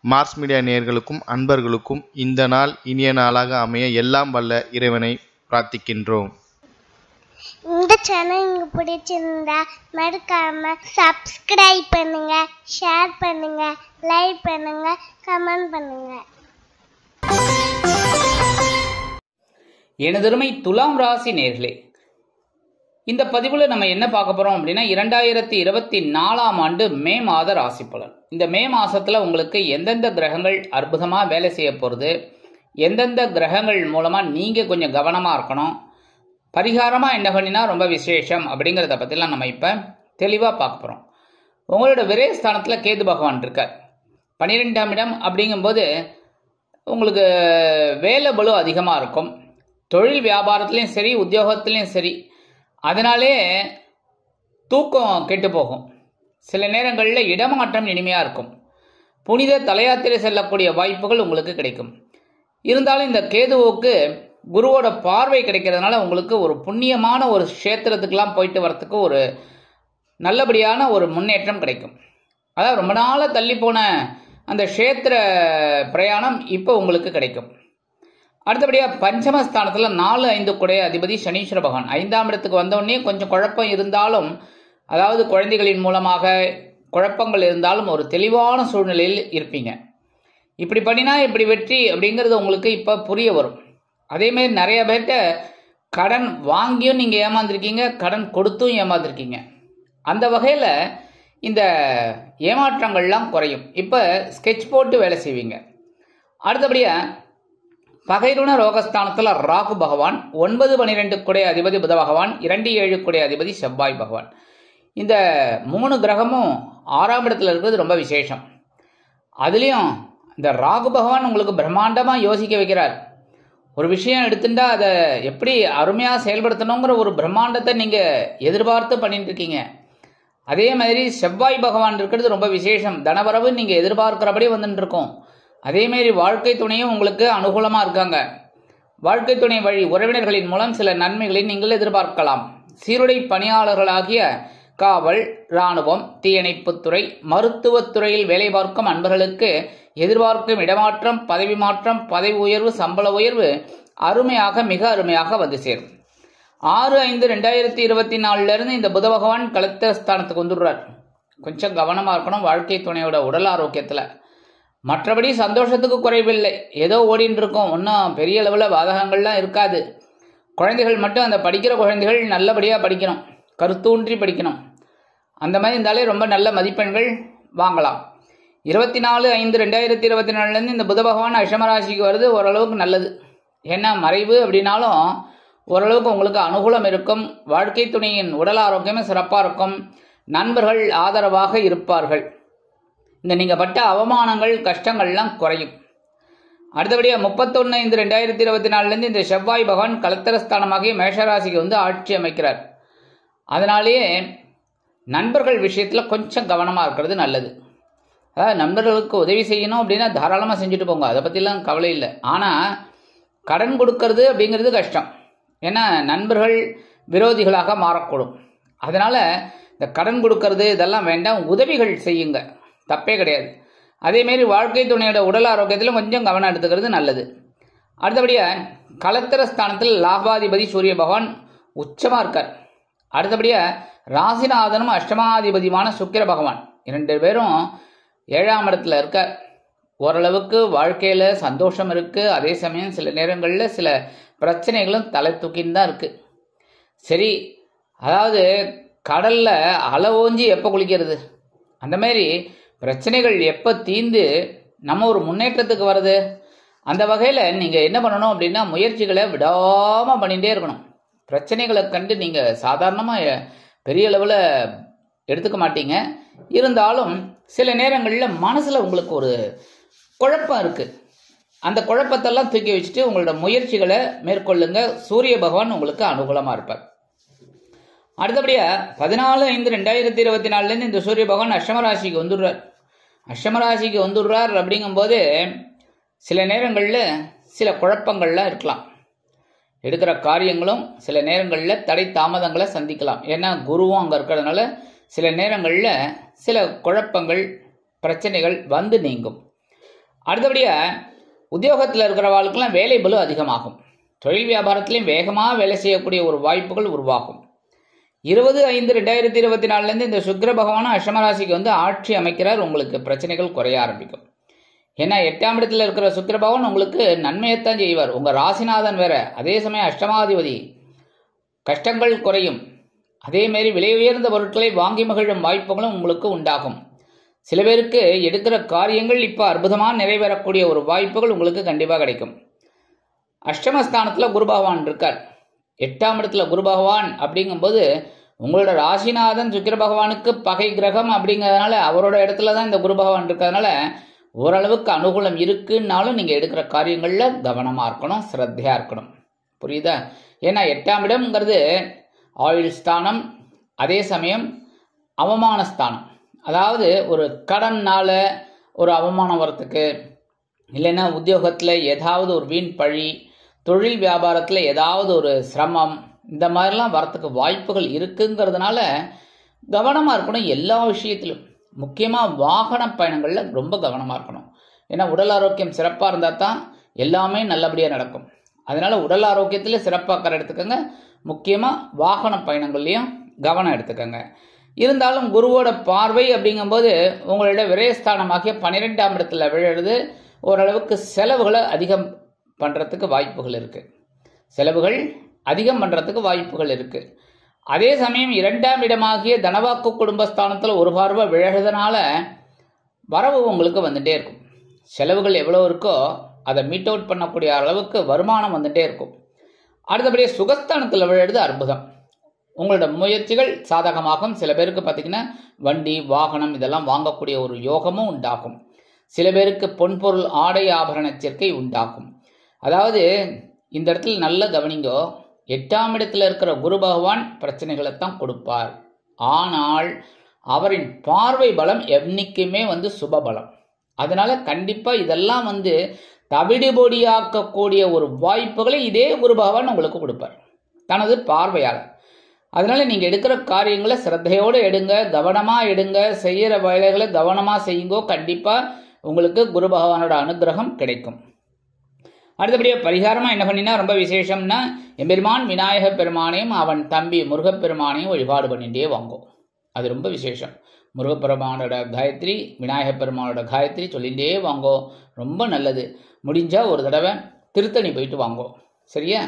Mars media நேயர்களுக்கும் அன்பர்களுக்கும் இந்த நாள் இனிய நாளாக அமைய எல்லாம் வல்ல இறைவனை பிரார்த்திக்கின்றோம். இந்த சேனல் உங்களுக்கு பிடிச்சிருந்தா மறக்காம சப்ஸ்கிரைப் பண்ணுங்க, ஷேர் பண்ணுங்க, லைக் பண்ணுங்க, கமெண்ட் பண்ணுங்க. எனதருமை துலாம் ராசி நேயர்களே, இந்த பதிவுல நம்ம என்ன பார்க்க போறோம் அப்படின்னா 2024ஆம் ஆண்டு மே மாத ராசி பலன். இந்த மே மாசத்துல உங்களுக்கு எந்தெந்த கிரகங்கள் அற்புதமா வேலை செய்ய போறது, எந்தெந்த கிரகங்கள் மூலமா நீங்க கொஞ்சம் கவனமா இருக்கணும், பரிகாரமா என்ன பண்ணினா ரொம்ப விசேஷம் அப்படிங்கிறத பத்திலாம் நம்ம இப்ப தெளிவா பார்க்க போறோம். உங்களோட விரயஸ்தானத்துல கேது பகவான் இருக்கார். 12ஆம் இடம் அப்படிங்கும்போது உங்களுக்கு வேலை பளு அதிகமா இருக்கும். தொழில் வியாபாரத்திலையும் சரி, உத்தியோகத்திலையும் சரி, அதனாலே தூக்கம் கெட்டு போகும். சில நேரங்களில் இடமாற்றம் இனிமையாக இருக்கும். புனித தலையாத்திரை செல்லக்கூடிய வாய்ப்புகள் உங்களுக்கு கிடைக்கும். இருந்தாலும் இந்த கேதுவுக்கு குருவோட பார்வை கிடைக்கிறதுனால உங்களுக்கு ஒரு புண்ணியமான ஒரு க்ஷேத்திரத்துக்கெல்லாம் போயிட்டு வரத்துக்கு ஒரு நல்லபடியான ஒரு முன்னேற்றம் கிடைக்கும். அதாவது ரொம்ப நாளாக தள்ளி போன அந்த க்ஷேத்திர பிரயாணம் இப்போ உங்களுக்கு கிடைக்கும். அடுத்தபடியாக பஞ்சமஸ்தானத்தில் 4-5 குடைய அதிபதி சனீஸ்வர பகவான் 5ஆம் இடத்துக்கு வந்தோடனே கொஞ்சம் குழப்பம் இருந்தாலும், அதாவது குழந்தைகளின் மூலமாக குழப்பங்கள் இருந்தாலும் ஒரு தெளிவான சூழ்நிலையில் இருப்பீங்க. இப்படி பண்ணினா இப்படி வெற்றி அப்படிங்கிறது உங்களுக்கு இப்போ புரிய வரும். அதேமாதிரி நிறைய பேர்கிட்ட கடன் வாங்கியும் நீங்கள் ஏமாந்துருக்கீங்க, கடன் கொடுத்தும் ஏமாந்துருக்கீங்க. அந்த வகையில் இந்த ஏமாற்றங்கள்லாம் குறையும். இப்போ ஸ்கெட்ச் போட்டு வேலை செய்வீங்க. அடுத்தபடியாக பகைருண ரோகஸ்தானத்தில் ராகு பகவான், 9-12 குடைய அதிபதி புத பகவான், 2-7 குடைய அதிபதி செவ்வாய் பகவான். இந்த 3 கிரகமும் 6ஆம் இடத்துல இருக்கிறது ரொம்ப விசேஷம். அதுலேயும் இந்த ராகு பகவான் உங்களுக்கு பிரம்மாண்டமாக யோசிக்க வைக்கிறார். ஒரு விஷயம் எடுத்துட்டா அதை எப்படி அருமையாக செயல்படுத்தணுங்கிற ஒரு பிரம்மாண்டத்தை நீங்கள் எதிர்பார்த்து பண்ணிட்டு இருக்கீங்க. அதே மாதிரி செவ்வாய் பகவான் இருக்கிறது ரொம்ப விசேஷம். தனவரவு நீங்கள் எதிர்பார்க்கிறபடி வந்துட்டு இருக்கோம். அதேமாரி வாழ்க்கை துணையும் உங்களுக்கு அனுகூலமாக இருக்காங்க. வாழ்க்கை துணை வழி உறவினர்களின் மூலம் சில நன்மைகளை நீங்கள் எதிர்பார்க்கலாம். சீருடை பணியாளர்களாகிய காவல், இராணுவம், தீயணைப்புத்துறை, மருத்துவத்துறையில் வேலை பார்க்கும் அன்பர்களுக்கு எதிர்பார்க்கும் இடமாற்றம், பதவி மாற்றம், பதவி உயர்வு, சம்பள உயர்வு அருமையாக மிக அருமையாக வந்து சேரும். 6-5-2024 இந்த புத பகவான் கலத்திரஸ்தானத்துக்கு வந்துடுறார். கொஞ்சம் கவனமாக இருக்கணும் வாழ்க்கை துணையோட உடல் ஆரோக்கியத்தில். மற்றபடி சந்தோஷத்துக்கு குறைவில்லை. ஏதோ ஓடின்னு இருக்கும், ஒன்றும் பெரிய அளவில் பாதகங்கள்லாம் இருக்காது. குழந்தைகள் மட்டும் அந்த படிக்கிற குழந்தைகள் நல்லபடியாக படிக்கணும், கருத்தூன்றி படிக்கணும். அந்த மாதிரி இருந்தாலே ரொம்ப நல்ல மதிப்பெண்கள் வாங்கலாம். 24-5-2024 இந்த புத பகவான் அஷமராசிக்கு வருது. ஓரளவுக்கு நல்லது. ஏன்னா மறைவு அப்படின்னாலும் ஓரளவுக்கு உங்களுக்கு அனுகூலம் இருக்கும். வாழ்க்கை துணையின் உடல் ஆரோக்கியமே சிறப்பாக இருக்கும். நண்பர்கள் ஆதரவாக இருப்பார்கள். இந்த நீங்கள் பட்ட அவமானங்கள், கஷ்டங்கள்லாம் குறையும். அடுத்தபடியாக 31-5-2024 இந்த செவ்வாய் பகவான் கலத்திரஸ்தானமாகிய மேஷராசிக்கு வந்து ஆட்சி அமைக்கிறார். அதனாலேயே நண்பர்கள் விஷயத்தில் கொஞ்சம் கவனமாக இருக்கிறது நல்லது. அதாவது நண்பர்களுக்கு உதவி செய்யணும் அப்படின்னா தாராளமாக செஞ்சுட்டு போங்க, அதை பற்றிலாம் கவலை இல்லை. ஆனால் கடன் கொடுக்கறது அப்படிங்கிறது கஷ்டம். ஏன்னா நண்பர்கள் விரோதிகளாக மாறக்கூடும். அதனால் இந்த கடன் கொடுக்கறது இதெல்லாம் வேண்டாம், உதவிகள் செய்யுங்க, தப்பே கிடையாது. அதேமாரி வாழ்க்கை துணையோட உடல் ஆரோக்கியத்தில் கொஞ்சம் கவனம் எடுத்துக்கிறது நல்லது. அடுத்தபடியாக கலத்திரஸ்தானத்தில் லாபாதிபதி சூரிய பகவான் உச்சமாக இருக்கார். அடுத்தபடியாக ராசிநாதனும் அஷ்டமாதிபதியுமான சுக்கிர பகவான் 2 பேரும் 7ஆம் இடத்துல இருக்கார். ஓரளவுக்கு வாழ்க்கையில் சந்தோஷம் இருக்குது. அதே சமயம் சில நேரங்களில் சில பிரச்சனைகளும் தலை தூக்கின்னு தான் இருக்குது. சரி, அதாவது கடலில் அலை ஓஞ்சி எப்போ குளிக்கிறது, அந்த மாதிரி பிரச்சனைகள் எப்போ தீர்ந்து நம்ம ஒரு முன்னேற்றத்துக்கு வருது. அந்த வகையில் நீங்கள் என்ன பண்ணணும் அப்படின்னா முயற்சிகளை விடாமல் பண்ணிகிட்டே இருக்கணும். பிரச்சனைகளை கண்டு நீங்கள் சாதாரணமாக பெரிய அளவில் எடுத்துக்க மாட்டீங்க. இருந்தாலும் சில நேரங்களில் மனசில் உங்களுக்கு ஒரு குழப்பம் இருக்குது. அந்த குழப்பத்தெல்லாம் தூக்கி வச்சுட்டு உங்களோட முயற்சிகளை மேற்கொள்ளுங்க. சூரிய பகவான் உங்களுக்கு அனுகூலமாக இருப்பார். அடுத்தபடியாக 14-5-2024 இந்த சூரிய பகவான் அஷ்டமராசிக்கு வந்துடுறார். அஷ்டமராசிக்கு வந்துடுறார் அப்படிங்கும்போது சில நேரங்களில் சில குழப்பங்கள்லாம் இருக்கலாம். எடுக்கிற காரியங்களும் சில நேரங்களில் தடை தாமதங்களை சந்திக்கலாம். ஏன்னா குருவும் அங்கே இருக்கிறதுனால சில நேரங்களில் சில குழப்பங்கள் பிரச்சனைகள் வந்து நீங்கும். அடுத்தபடியாக உத்தியோகத்தில் இருக்கிறவர்களுக்கெல்லாம் வேலை பளு அதிகமாகும். தொழில் வியாபாரத்திலையும் வேகமாக வேலை செய்யக்கூடிய ஒரு வாய்ப்புகள் உருவாகும். 20/5/2024 இந்த சுக்கிர பகவானும் அஷ்டமராசிக்கு வந்து ஆட்சி அமைக்கிறார். உங்களுக்கு பிரச்சனைகள் குறைய ஆரம்பிக்கும். ஏன்னா 8ஆம் இடத்துல இருக்கிற சுக்கிர பகவான் உங்களுக்கு நன்மையைத்தான் செய்வார். உங்கள் ராசிநாதன் வேற. அதே சமயம் அஷ்டமாதிபதி. கஷ்டங்கள் குறையும். அதேமாரி விலை உயர்ந்த பொருட்களை வாங்கி மகிழும் வாய்ப்புகளும் உங்களுக்கு உண்டாகும். சில பேருக்கு எடுக்கிற காரியங்கள் இப்போ அற்புதமாக நிறைவேறக்கூடிய ஒரு வாய்ப்புகள் உங்களுக்கு கண்டிப்பாக கிடைக்கும். அஷ்டமஸ்தானத்தில் குரு பகவான் இருக்கார். 8ஆம் இடத்துல குரு பகவான் அப்படிங்கும்போது உங்களோட ராசிநாதன் சுக்கிர பகவானுக்கு பகை கிரகம் அப்படிங்கிறதுனால அவரோட இடத்துல தான் இந்த குரு பகவான் இருக்கிறதுனால ஓரளவுக்கு அனுகூலம் இருக்குன்னாலும் நீங்கள் எடுக்கிற காரியங்களில் கவனமாக இருக்கணும், சிரத்தையாக இருக்கணும். புரியுதா? ஏன்னா 8ஆம் இடம்ங்கிறது ஆயுள் ஸ்தானம், அதே சமயம் அவமான ஸ்தானம். அதாவது ஒரு கடனால் ஒரு அவமானம் வரத்துக்கு, இல்லைன்னா உத்தியோகத்தில் ஏதாவது ஒரு வீண் பழி, தொழில் வியாபாரத்தில் ஏதாவது ஒரு சிரமம், இந்த மாதிரிலாம் வரத்துக்கு வாய்ப்புகள் இருக்குங்கிறதுனால கவனமாக இருக்கணும் எல்லா விஷயத்திலும். முக்கியமாக வாகன பயணங்களில் ரொம்ப கவனமாக இருக்கணும். ஏன்னா உடல் ஆரோக்கியம் சிறப்பாக இருந்தால் தான் எல்லாமே நல்லபடியாக நடக்கும். அதனால் உடல் ஆரோக்கியத்தில் சிறப்பாக எடுத்துக்கோங்க. முக்கியமாக வாகன பயணங்கள்லையும் கவனம் எடுத்துக்கோங்க. இருந்தாலும் குருவோட பார்வை அப்படிங்கும்போது உங்களோட விரயஸ்தானமாகிய 12ஆம் இடத்துல விழுறது ஓரளவுக்கு செலவுகளை அதிகம் பண்ணுறதுக்கு வாய்ப்புகள் இருக்குது. செலவுகள் அதிகம் பண்ணுறதுக்கு வாய்ப்புகள் இருக்குது. அதே சமயம் 2ஆம் இடமாகிய தனவாக்கு குடும்பஸ்தானத்தில் ஒரு பார்வை விழறதுனால வரவு உங்களுக்கு வந்துட்டே இருக்கும். செலவுகள் எவ்வளோ இருக்கோ அதை மீட் அவுட் பண்ணக்கூடிய அளவுக்கு வருமானம் வந்துட்டே இருக்கும். அடுத்தபடியே சுகஸ்தானத்தில் விழுறது அற்புதம். உங்களோட முயற்சிகள் சாதகமாகும். சில பேருக்கு பார்த்திங்கன்னா வண்டி வாகனம் இதெல்லாம் வாங்கக்கூடிய ஒரு யோகமும் உண்டாகும். சில பேருக்கு பொன்பொருள் ஆடை ஆபரண சேர்க்கை உண்டாகும். அதாவது இந்த இடத்துல நல்ல கவனிங்கோ, 8ஆம் இடத்துல இருக்கிற குரு பகவான் பிரச்சனைகளைத்தான் கொடுப்பார். ஆனால் அவரின் பார்வை பலம் என்னைக்குமே வந்து சுபபலம். அதனால கண்டிப்பாக இதெல்லாம் வந்து தவிடுபொடியாக்கக்கூடிய ஒரு வாய்ப்புகளை இதே குரு பகவான் உங்களுக்கு கொடுப்பார் தனது பார்வையால். அதனால நீங்கள் எடுக்கிற காரியங்களை சிரத்தையோடு எடுங்க, கவனமாக எடுங்க, செய்கிற வேலைகளை கவனமாக செய்யுங்கோ. கண்டிப்பாக உங்களுக்கு குரு பகவானோட அனுகிரகம் கிடைக்கும். அடுத்தபடியாக பரிகாரமாக என்ன பண்ணினா ரொம்ப விசேஷம்னா எம்பெருமான் விநாயக பெருமானையும் அவன் தம்பி முருகப்பெருமானையும் வழிபாடு பண்ணிகிட்டே வாங்கும். அது ரொம்ப விசேஷம். முருகப்பெருமானோட காயத்ரி, விநாயக பெருமானோட காயத்ரி சொல்லிகிட்டே வாங்கோ, ரொம்ப நல்லது. முடிஞ்சால் ஒரு தடவை திருத்தணி போயிட்டு வாங்கோ. சரியா?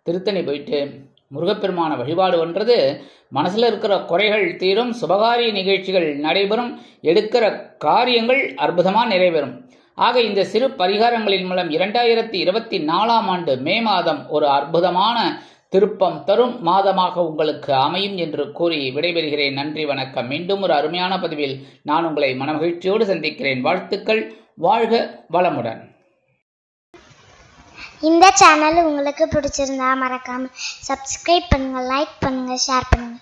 திருத்தணி போயிட்டு முருகப்பெருமான வழிபாடு பண்ணுறது மனசில் இருக்கிற குறைகள் தீரும், சுபகாரிய நிகழ்ச்சிகள் நடைபெறும், எடுக்கிற காரியங்கள் அற்புதமாக நிறைவேறும். ஆக இந்த சிறு பரிகாரங்களின் மூலம் 2024ஆம் ஆண்டு மே மாதம் ஒரு அற்புதமான திருப்பம் தரும் மாதமாக உங்களுக்கு அமையும் என்று கூறி விடைபெறுகிறேன். நன்றி, வணக்கம். மீண்டும் ஒரு அருமையான பதிவில் நான் உங்களை மனமகிழ்ச்சியோடு சந்திக்கிறேன். வாழ்த்துக்கள். வாழ்க வளமுடன். இந்த சேனல் உங்களுக்கு பிடிச்சிருந்தா மறக்காம சப்ஸ்கிரைப் பண்ணுங்க, லைக் பண்ணுங்க, ஷேர் பண்ணுங்க.